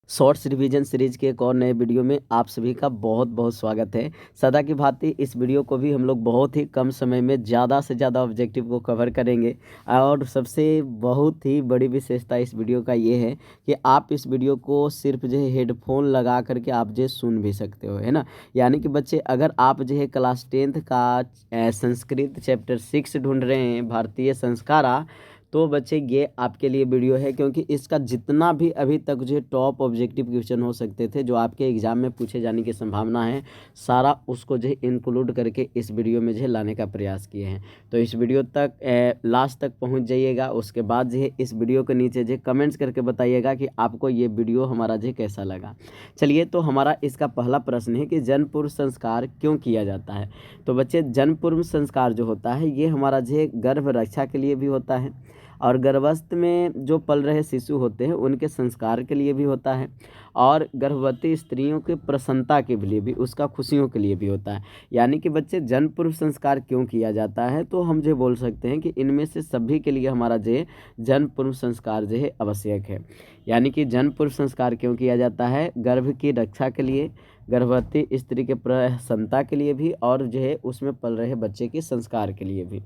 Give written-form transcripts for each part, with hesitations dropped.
Shorts revision series के एक और नए वीडियो में आप सभी का बहुत बहुत स्वागत है। सदा की भांति इस वीडियो को भी हम लोग बहुत ही कम समय में ज़्यादा से ज़्यादा ऑब्जेक्टिव को कवर करेंगे। और सबसे बहुत ही बड़ी विशेषता इस वीडियो का ये है कि आप इस वीडियो को सिर्फ जो है हेडफोन लगा करके आप जो सुन भी सकते हो, है ना। यानी कि बच्चे, अगर आप जो है क्लास 10th का संस्कृत चैप्टर 6 ढूंढ रहे हैं, भारतीय संस्कारा, तो बच्चे ये आपके लिए वीडियो है, क्योंकि इसका जितना भी अभी तक जो टॉप ऑब्जेक्टिव क्वेश्चन हो सकते थे जो आपके एग्ज़ाम में पूछे जाने की संभावना है, सारा उसको जो है इंक्लूड करके इस वीडियो में जो है लाने का प्रयास किए हैं। तो इस वीडियो तक लास्ट तक पहुंच जाइएगा। उसके बाद जो है इस वीडियो के नीचे जो कमेंट्स करके बताइएगा कि आपको ये वीडियो हमारा जो कैसा लगा। चलिए, तो हमारा इसका पहला प्रश्न है कि जन्म पूर्व संस्कार क्यों किया जाता है। तो बच्चे, जन्म पूर्व संस्कार जो होता है ये हमारा जो गर्भ रक्षा के लिए भी होता है, और गर्भावस्था में जो पल रहे शिशु होते हैं उनके संस्कार के लिए भी होता है, और गर्भवती स्त्रियों के प्रसन्नता के लिए भी, उसका खुशियों के लिए भी होता है। यानी कि बच्चे, जन्म पूर्व संस्कार क्यों किया जाता है, तो हम जो बोल सकते हैं कि इनमें से सभी के लिए हमारा जो जन्म पूर्व संस्कार जो है आवश्यक है। यानी कि जन्म पूर्व संस्कार क्यों किया जाता है, गर्भ की रक्षा के लिए, गर्भवती स्त्री के प्रसन्नता के लिए भी, और जो है उसमें पल रहे बच्चे के संस्कार के लिए भी।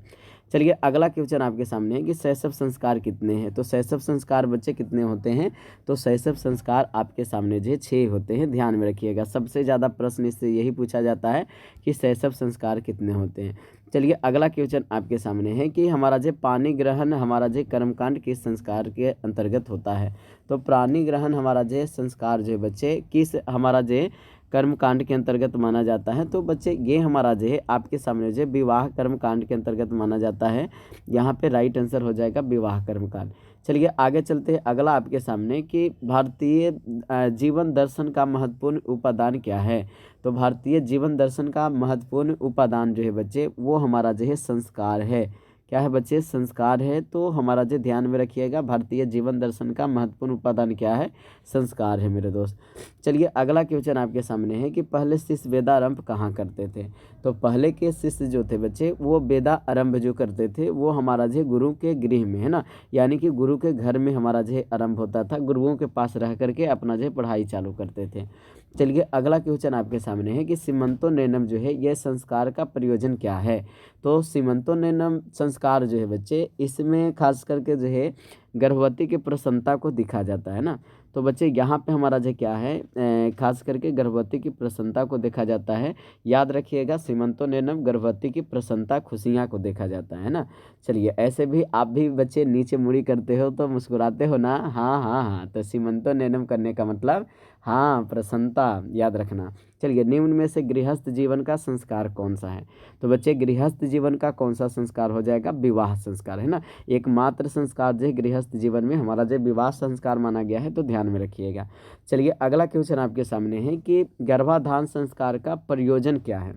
चलिए, अगला क्वेश्चन आपके सामने है कि शैशव संस्कार कितने हैं। तो शैशव संस्कार बच्चे कितने होते हैं, तो शैशव संस्कार आपके सामने जो 6 होते हैं। ध्यान में रखिएगा, सबसे ज़्यादा प्रश्न इससे यही पूछा जाता है कि शैशव संस्कार कितने होते हैं। चलिए, अगला क्वेश्चन आपके सामने है कि हमारा जो पानी ग्रहण हमारा जो कर्मकांड किस संस्कार के अंतर्गत होता है। तो पानी ग्रहण हमारा जो संस्कार जो बच्चे किस हमारा जो कर्मकांड के अंतर्गत माना जाता है। तो बच्चे, ये हमारा जो है आपके सामने जो विवाह कर्मकांड के अंतर्गत माना जाता है। यहाँ पे राइट आंसर हो जाएगा विवाह कर्मकांड। चलिए, आगे चलते हैं। अगला आपके सामने कि भारतीय जीवन दर्शन का महत्वपूर्ण उपादान क्या है। तो भारतीय जीवन दर्शन का महत्वपूर्ण उपादान जो है बच्चे, वो हमारा जो है संस्कार है। क्या है बच्चे, संस्कार है। तो हमारा जो ध्यान में रखिएगा, भारतीय जीवन दर्शन का महत्वपूर्ण उपादान क्या है, संस्कार है मेरे दोस्त। चलिए, अगला क्वेश्चन आपके सामने है कि पहले शिष्य वेदारंभ कहाँ करते थे। तो पहले के शिष्य जो थे बच्चे, वो वेदा आरंभ जो करते थे वो हमारा जो गुरु के गृह में, है ना, यानी कि गुरु के घर में हमारा जो आरंभ होता था, गुरुओं के पास रह करके अपना जो पढ़ाई चालू करते थे। चलिए, अगला क्वेश्चन आपके सामने है कि सीमंतो नैनम जो है यह संस्कार का प्रयोजन क्या है। तो सीमंतो नैनम संस्कार जो है बच्चे, इसमें खास करके जो है गर्भवती की प्रसन्नता को दिखा जाता है ना। तो बच्चे, यहाँ पे हमारा जो क्या है खास करके गर्भवती की प्रसन्नता को देखा जाता है। याद रखिएगा, सीमंतो नैनम गर्भवती की प्रसन्नता खुशियाँ को देखा जाता है ना। चलिए, ऐसे भी आप भी बच्चे नीचे मुड़ी करते हो तो मुस्कुराते हो ना, हाँ हाँ हाँ, तो सीमंतो नैनम करने का मतलब हाँ, प्रसन्नता, याद रखना। चलिए, निम्न में से गृहस्थ जीवन का संस्कार कौन सा है। तो बच्चे, गृहस्थ जीवन का कौन सा संस्कार हो जाएगा, विवाह संस्कार, है ना। एकमात्र संस्कार जो है गृहस्थ जीवन में हमारा जो विवाह संस्कार माना गया है, तो ध्यान में रखिएगा। चलिए, अगला क्वेश्चन आपके सामने है कि गर्भाधान संस्कार का प्रयोजन क्या है।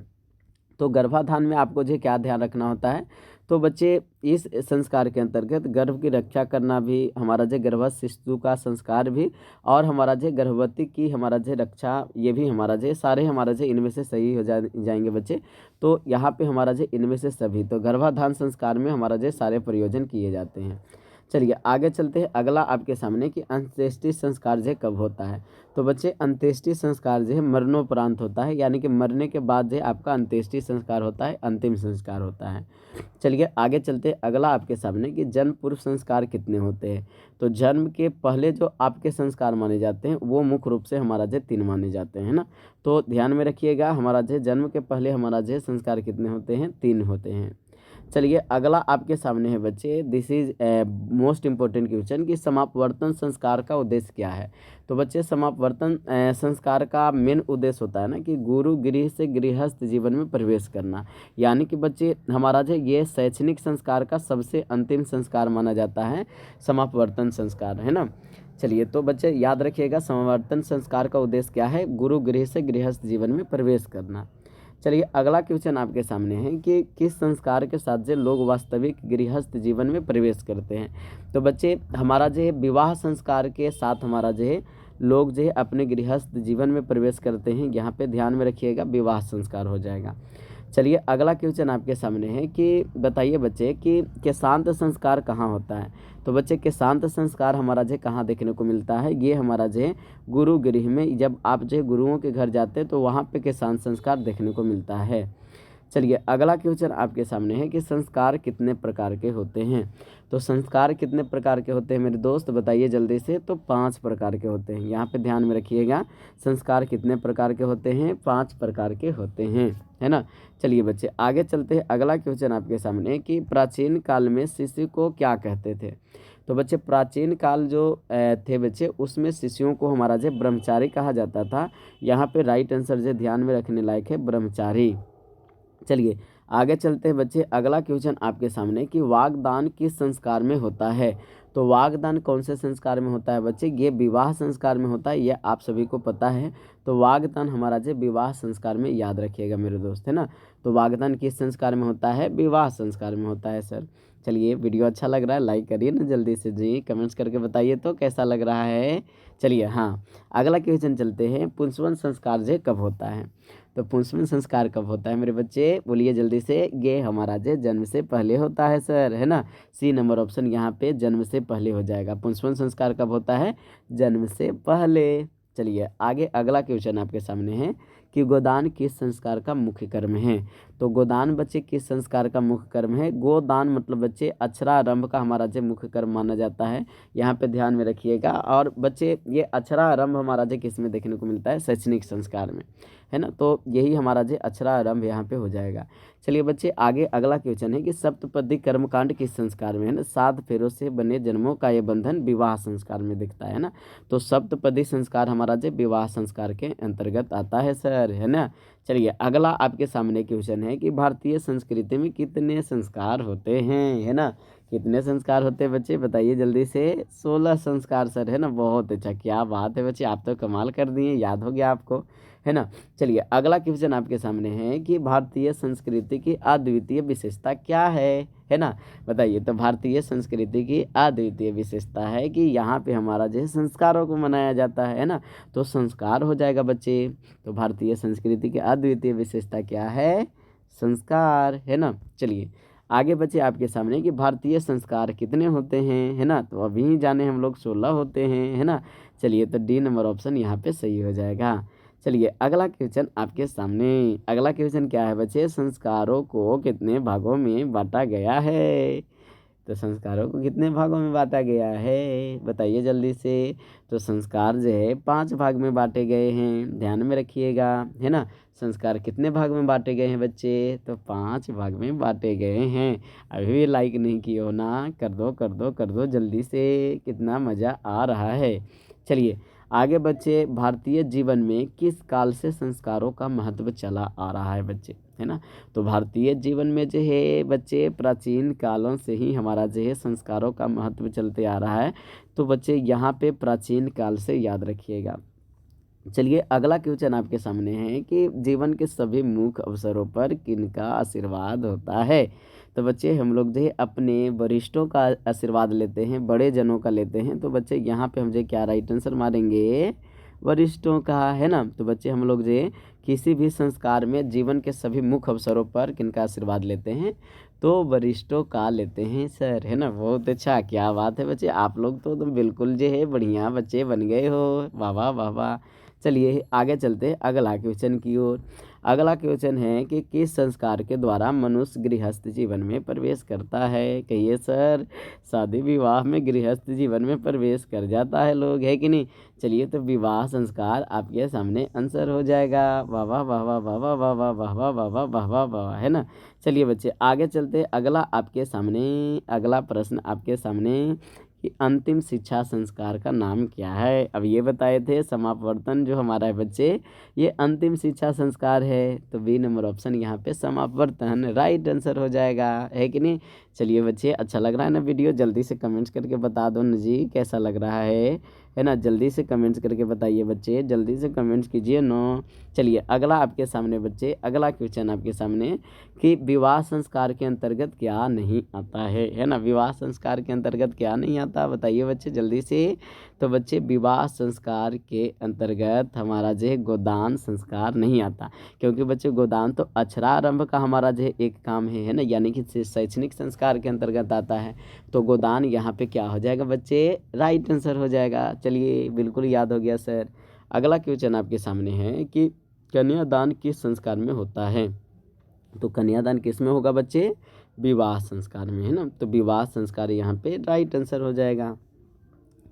तो गर्भाधान में आपको जो क्या ध्यान रखना होता है। तो बच्चे, इस संस्कार के अंतर्गत गर्भ की रक्षा करना भी हमारा जो गर्भस्थ शिशु का संस्कार भी, और हमारा जो गर्भवती की हमारा जो रक्षा, ये भी हमारा जो सारे हमारा जो इनमें से सही हो जाएंगे बच्चे। तो यहाँ पे हमारा जो इनमें से सभी, तो गर्भाधान संस्कार में हमारा जो सारे प्रयोजन किए जाते हैं। चलिए, आगे चलते हैं। अगला आपके सामने कि अंत्येष्टि संस्कार जो कब होता है। तो बच्चे, अंत्येष्टि संस्कार जो है मरणोपरांत होता है, यानी कि मरने के बाद जो आपका अंत्येष्टि संस्कार होता है, अंतिम संस्कार होता है। चलिए, आगे चलते हैं। अगला आपके सामने कि जन्म पूर्व संस्कार कितने होते हैं। तो जन्म के पहले जो आपके संस्कार माने जाते हैं वो मुख्य रूप से हमारा जो 3 माने जाते हैं ना। तो ध्यान में रखिएगा, हमारा जो जन्म के पहले हमारा जो संस्कार कितने होते हैं, 3 होते हैं। चलिए, अगला आपके सामने है बच्चे, this is most important question कि समापवर्तन संस्कार का उद्देश्य क्या है। तो बच्चे, समापवर्तन संस्कार का मेन उद्देश्य होता है ना कि गुरु गृह से गृहस्थ जीवन में प्रवेश करना। यानी कि बच्चे, हमारा जो ये शैक्षणिक संस्कार का सबसे अंतिम संस्कार माना जाता है, समापवर्तन संस्कार, है ना। चलिए, तो बच्चे याद रखिएगा, समावर्तन संस्कार का उद्देश्य क्या है, गुरु गृह से गृहस्थ जीवन में प्रवेश करना। चलिए, अगला क्वेश्चन आपके सामने है कि किस संस्कार के साथ जो लोग वास्तविक गृहस्थ जीवन में प्रवेश करते हैं। तो बच्चे, हमारा जो है विवाह संस्कार के साथ हमारा जो है लोग जो है अपने गृहस्थ जीवन में प्रवेश करते हैं। यहाँ पे ध्यान में रखिएगा, विवाह संस्कार हो जाएगा। चलिए अगला क्वेश्चन आपके सामने है कि बताइए बच्चे कि केशांत संस्कार कहाँ होता है। तो बच्चे केशांत संस्कार हमारा जो कहाँ देखने को मिलता है, ये हमारा जो है गुरु गृह में, जब आप जो गुरुओं के घर जाते हैं तो वहाँ पे केशांत संस्कार देखने को मिलता है। चलिए अगला क्वेश्चन आपके सामने है कि संस्कार कितने प्रकार के होते हैं। तो संस्कार कितने प्रकार के होते हैं मेरे दोस्त, बताइए जल्दी से। तो 5 प्रकार के होते हैं, यहाँ पे ध्यान में रखिएगा। संस्कार कितने प्रकार के होते हैं, 5 प्रकार के होते हैं, है ना। चलिए बच्चे आगे चलते हैं। अगला क्वेश्चन आपके सामने कि प्राचीन काल में शिशु को क्या कहते थे। तो बच्चे प्राचीन काल जो थे बच्चे, उसमें शिशुओं को हमारा जो ब्रह्मचारी कहा जाता था। यहाँ पे राइट आंसर जो ध्यान में रखने लायक है, ब्रह्मचारी। चलिए आगे चलते हैं बच्चे। अगला क्वेश्चन आपके सामने कि वागदान किस संस्कार में होता है। तो वागदान कौन से संस्कार में होता है बच्चे, ये विवाह संस्कार में होता है, ये आप सभी को पता है। तो वागदान हमारा जो विवाह संस्कार में, याद रखिएगा मेरे दोस्त, है ना। तो वागदान किस संस्कार में होता है, विवाह संस्कार में होता है सर। चलिए वीडियो अच्छा लग रहा है लाइक करिए ना जल्दी से जी, कमेंट्स करके बताइए तो कैसा लग रहा है। चलिए हाँ अगला क्वेश्चन चलते हैं। पुंसवन संस्कार जो कब होता है। तो पुंसवन संस्कार कब होता है मेरे बच्चे, बोलिए जल्दी से। ये हमारा जो जन्म से पहले होता है सर, है ना। सी नंबर ऑप्शन यहाँ पे जन्म से पहले हो जाएगा। पुंसवन संस्कार कब होता है, जन्म से पहले। चलिए आगे अगला क्वेश्चन आपके सामने है कि गोदान किस संस्कार का मुख्य कर्म है। तो गोदान बच्चे किस संस्कार का मुख्य कर्म है। गोदान मतलब बच्चे अक्षरारंभ का हमारा जो मुख्य कर्म माना जाता है, यहाँ पे ध्यान में रखिएगा। और बच्चे ये अक्षरारंभ हमारा जो किस में देखने को मिलता है, शैक्षणिक संस्कार में, है ना। तो यही हमारा जो अक्षरारंभ यहाँ पे हो जाएगा। चलिए बच्चे आगे अगला क्वेश्चन है कि सप्तपदी कर्मकांड किस संस्कार में है ना। 7 फेरों से बने जन्मों का ये बंधन विवाह संस्कार में दिखता है ना। तो सप्तपदी संस्कार हमारा जो विवाह संस्कार के अंतर्गत आता है सर, है ना। चलिए अगला आपके सामने क्वेश्चन है कि भारतीय संस्कृति में कितने संस्कार होते हैं, है ना। कितने संस्कार होते हैं बच्चे, बताइए जल्दी से। 16 संस्कार सर, है ना। बहुत अच्छा, क्या बात है बच्चे, आप तो कमाल कर दिए, याद हो गया आपको, है ना। चलिए अगला क्वेश्चन आपके सामने है कि भारतीय संस्कृति की अद्वितीय विशेषता क्या है ना। बताइए। तो भारतीय संस्कृति की अद्वितीय विशेषता है कि यहाँ पे हमारा जो है संस्कारों को मनाया जाता है ना। तो संस्कार हो जाएगा बच्चे। तो भारतीय संस्कृति की अद्वितीय विशेषता क्या है, संस्कार, है ना। चलिए आगे बच्चे आपके सामने कि भारतीय संस्कार कितने होते हैं, है ना। तो अभी जाने हम लोग 16 होते हैं, है ना। चलिए तो डी नंबर ऑप्शन यहाँ पे सही हो जाएगा। चलिए अगला क्वेश्चन आपके सामने। अगला क्वेश्चन क्या है बच्चे, संस्कारों को कितने भागों में बांटा गया है। तो संस्कारों को कितने भागों में बांटा गया है, बताइए जल्दी से। तो संस्कार जो है 5 भाग में बांटे गए हैं, ध्यान में रखिएगा, है ना। संस्कार कितने भाग में बांटे गए हैं बच्चे, तो 5 भाग में बांटे गए हैं। अभी भी लाइक नहीं किए हो ना, कर दो कर दो कर दो जल्दी से, कितना मज़ा आ रहा है। चलिए आगे बच्चे, भारतीय जीवन में किस काल से संस्कारों का महत्व चला आ रहा है बच्चे, है ना। तो भारतीय जीवन में जो है बच्चे प्राचीन कालों से ही हमारा जो है संस्कारों का महत्व चलते आ रहा है। तो बच्चे यहाँ पे प्राचीन काल से याद रखिएगा। चलिए अगला क्वेश्चन आपके सामने है कि जीवन के सभी मुख्य अवसरों पर किनका आशीर्वाद होता है। तो बच्चे हम लोग जो है अपने वरिष्ठों का आशीर्वाद लेते हैं, बड़े जनों का लेते हैं। तो बच्चे यहाँ पे हम जो क्या राइट आंसर मारेंगे, वरिष्ठों का, है ना। तो बच्चे हम लोग जो किसी भी संस्कार में जीवन के सभी मुख्य अवसरों पर किनका आशीर्वाद लेते हैं, तो वरिष्ठों का लेते हैं सर, है ना। बहुत अच्छा, क्या बात है बच्चे, आप लोग तो तुम बिल्कुल जो है बढ़िया बच्चे बन गए हो, वाह वाह वाह वाह। चलिए आगे चलते हैं अगला क्वेश्चन की ओर। अगला क्वेश्चन है कि किस संस्कार के द्वारा मनुष्य गृहस्थ जीवन में प्रवेश करता है, कहिए सर। शादी विवाह में गृहस्थ जीवन में प्रवेश कर जाता है लोग, है कि नहीं। चलिए तो विवाह संस्कार आपके सामने आंसर हो जाएगा, वाह वाह वाह वाह वाह वाह वाह वाह वाह वाह वाह वाह वाह वाह वाह, है ना। चलिए बच्चे आगे चलते, अगला आपके सामने, अगला प्रश्न आपके सामने कि अंतिम शिक्षा संस्कार का नाम क्या है। अब ये बताए थे समापवर्तन जो हमारा है बच्चे, ये अंतिम शिक्षा संस्कार है। तो बी नंबर ऑप्शन यहाँ पे समापवर्तन राइट आंसर हो जाएगा, है कि नहीं। चलिए बच्चे अच्छा लग रहा है ना वीडियो, जल्दी से कमेंट्स करके बता दो ना जी कैसा लग रहा है ना। जल्दी से कमेंट्स करके बताइए बच्चे, जल्दी से कमेंट्स कीजिए नो। चलिए अगला आपके सामने बच्चे, अगला क्वेश्चन आपके सामने कि विवाह संस्कार के अंतर्गत क्या नहीं आता है ना। विवाह संस्कार के अंतर्गत क्या नहीं आता, बताइए बच्चे जल्दी से। तो बच्चे विवाह संस्कार के अंतर्गत हमारा जो है गोदान संस्कार नहीं आता, क्योंकि बच्चे गोदान तो अक्षरारंभ का हमारा जो है एक काम है ना, यानी कि शैक्षणिक संस्कार के अंतर्गत आता है। तो गोदान यहाँ पे क्या हो जाएगा बच्चे, राइट आंसर हो जाएगा। चलिए बिल्कुल याद हो गया सर। अगला क्वेश्चन आपके सामने है कि कन्यादान किस संस्कार में होता है। तो कन्यादान किस में होगा बच्चे, विवाह संस्कार में, है ना। तो विवाह संस्कार यहाँ पे राइट आंसर हो जाएगा।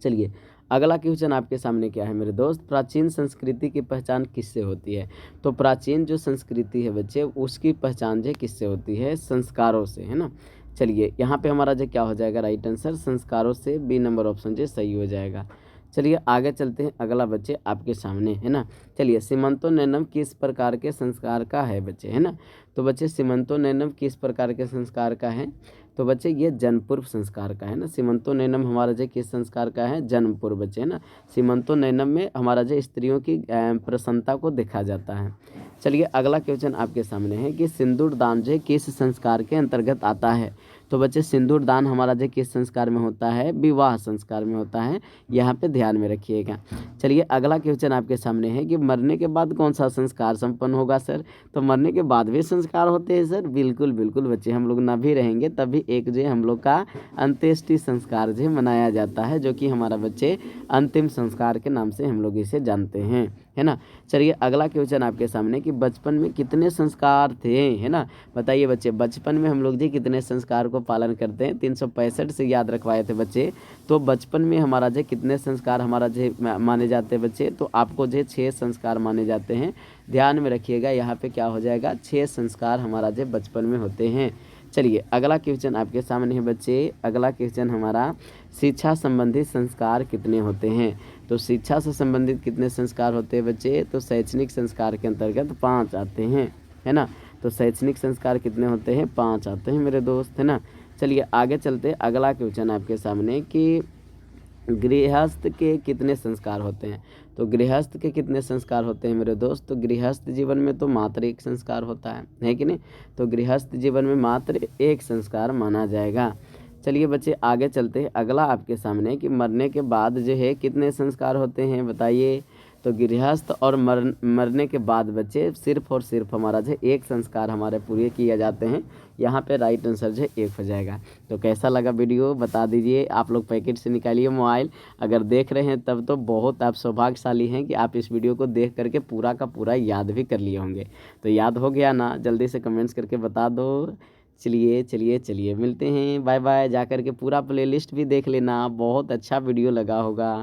चलिए अगला क्वेश्चन आपके सामने क्या है मेरे दोस्त, प्राचीन संस्कृति की पहचान किससे होती है। तो प्राचीन जो संस्कृति है बच्चे, उसकी पहचान जो किससे होती है, संस्कारों से, है ना। चलिए यहाँ पे हमारा जो क्या हो जाएगा राइट आंसर, संस्कारों से, बी नंबर ऑप्शन जो सही हो जाएगा। चलिए आगे चलते हैं, अगला बच्चे आपके सामने, है ना। चलिए सीमंतो नैनम किस प्रकार के संस्कार का है बच्चे, है ना। तो बच्चे सीमंतो नैनम किस प्रकार के संस्कार का है। तो बच्चे ये जन्मपूर्व संस्कार का है ना। सीमंतो नैनम हमारा जो किस संस्कार का है, जन्मपूर्व बच्चे, है ना। सीमंतो नैनम में हमारा जो स्त्रियों की प्रसन्नता को देखा जाता है। चलिए अगला क्वेश्चन आपके सामने है कि सिंदूर दान जो किस संस्कार के अंतर्गत आता है। तो बच्चे सिंदूर दान हमारा जो किस संस्कार में होता है, विवाह संस्कार में होता है, यहाँ पे ध्यान में रखिएगा। चलिए अगला क्वेश्चन आपके सामने है कि मरने के बाद कौन सा संस्कार संपन्न होगा सर। तो मरने के बाद भी संस्कार होते हैं सर, बिल्कुल बिल्कुल बच्चे, हम लोग ना भी रहेंगे तभी एक जो हम लोग का अंत्येष्टि संस्कार जो मनाया जाता है, जो कि हमारा बच्चे अंतिम संस्कार के नाम से हम लोग इसे जानते हैं, है ना। चलिए अगला क्वेश्चन आपके सामने कि बचपन में कितने संस्कार थे, है ना। बताइए बच्चे, बचपन में हम लोग जी कितने संस्कार को पालन करते हैं, 365 से याद रखवाए थे बच्चे। तो बचपन में हमारा जो कितने संस्कार हमारा जो माने जाते हैं बच्चे, तो आपको जो 6 संस्कार माने जाते हैं। ध्यान में रखिएगा, यहाँ पे क्या हो जाएगा, 6 संस्कार हमारा जो बचपन में होते हैं। चलिए अगला क्वेश्चन आपके सामने है बच्चे। अगला क्वेश्चन हमारा, शिक्षा संबंधित संस्कार कितने होते हैं। तो शिक्षा से संबंधित कितने संस्कार होते हैं बच्चे, तो शैक्षणिक संस्कार के अंतर्गत 5 आते हैं, है ना। तो शैक्षणिक संस्कार कितने होते हैं, 5 आते हैं मेरे दोस्त, है ना। चलिए आगे चलते, अगला क्वेश्चन आपके सामने कि गृहस्थ के कितने संस्कार होते हैं। तो गृहस्थ के कितने संस्कार होते हैं मेरे दोस्त। तो गृहस्थ जीवन में तो मात्र एक संस्कार होता है कि नहीं। तो गृहस्थ जीवन में मात्र एक संस्कार माना जाएगा। चलिए बच्चे आगे चलते हैं, अगला आपके सामने कि मरने के बाद जो है कितने संस्कार होते हैं बताइए। तो गृहस्थ और मरने के बाद बच्चे सिर्फ और सिर्फ हमारा जो एक संस्कार हमारे पूरे किए जाते हैं। यहाँ पे राइट आंसर जो 1 हो जाएगा। तो कैसा लगा वीडियो बता दीजिए। आप लोग पैकेट से निकालिए मोबाइल, अगर देख रहे हैं तब तो बहुत आप सौभाग्यशाली हैं कि आप इस वीडियो को देख करके पूरा का पूरा याद भी कर लिए होंगे। तो याद हो गया ना, जल्दी से कमेंट्स करके बता दो। चलिए चलिए चलिए मिलते हैं, बाय बाय। जा कर के पूरा प्लेलिस्ट भी देख लेना, बहुत अच्छा वीडियो लगा होगा।